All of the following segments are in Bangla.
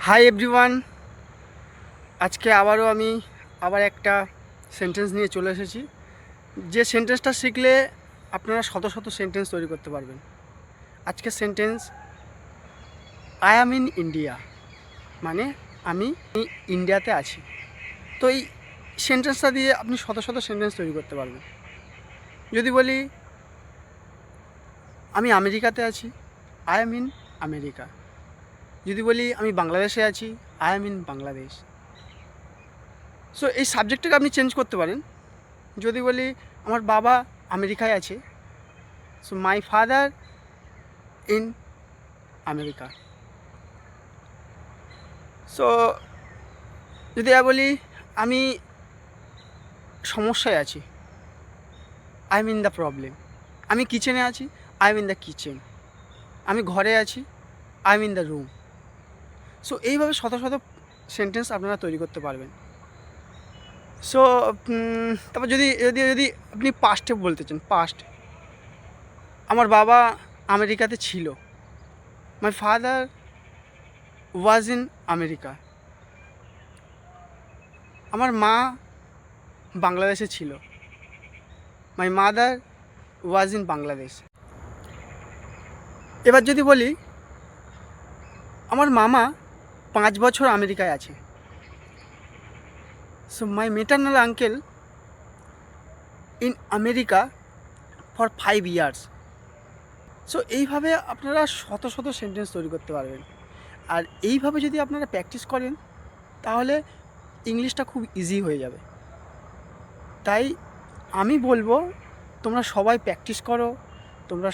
হাই এভরিওয়ান, আজকে আমি আবার একটা সেন্টেন্স নিয়ে চলে এসেছি। যে সেন্টেন্সটা শিখলে আপনারা শত শত সেন্টেন্স তৈরি করতে পারবেন। আজকের sentence I am in India, মানে আমি ইন্ডিয়াতে আছি। তো এই সেন্টেন্সটা দিয়ে আপনি শত শত সেন্টেন্স তৈরি করতে পারবেন। যদি বলি আমি আমেরিকাতে আছি, আই অ্যাম ইন আমেরিকা। যদি বলি আমি বাংলাদেশে আছি, I am in Bangladesh. So এই সাবজেক্টটাকে আপনি চেঞ্জ করতে পারেন। যদি বলি আমার বাবা আমেরিকায় আছে, so my father in America. So যদি বলি আমি সমস্যায় আছি, I am in the problem. আমি কিচেনে আছি, I am in the kitchen. আমি ঘরে আছি, I am in the room. So এইভাবে শত শত সেন্টেন্স আপনারা তৈরি করতে পারবেন। সো তারপর যদি যদি যদি আপনি পাস্টে বলতে চান, পাস্ট, আমার বাবা আমেরিকাতে ছিল, my father was in America. আমার মা বাংলাদেশে ছিল, my mother was in Bangladesh. এবার যদি বলি আমার মামা 5 বছর আমেরিকায় আছে, so my maternal uncle in America for 5 years. So এইভাবে আপনারা শত শত সেন্টেন্স তৈরি করতে পারবেন। আর এইভাবে যদি আপনারা প্র্যাকটিস করেন তাহলে ইংলিশটা খুব ইজি হয়ে যাবে। তাই আমি বলবো তোমরা সবাই প্র্যাকটিস করো, তোমরা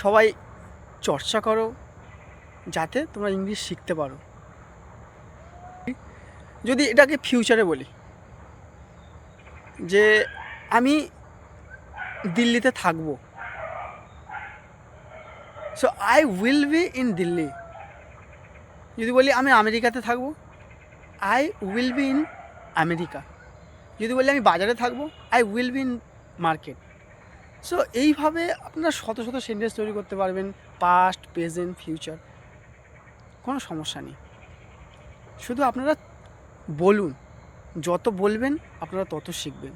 সবাই চর্চা করো, যাতে তোমরা ইংলিশ শিখতে পারো। যদি এটাকে ফিউচারে বলি যে আমি দিল্লিতে থাকবো, so I will be in Delhi. যদি বলি আমি আমেরিকাতে থাকবো, I will be in America. যদি বলি আমি বাজারে থাকবো, I will be in market. So এইভাবে আপনারা শত শত সেন্টেন্স তৈরি করতে পারবেন, পাস্ট, প্রেজেন্ট, ফিউচার, কোনো সমস্যা নেই। শুধু আপনারা বলুন, যত বলবেন আপনারা তত শিখবেন।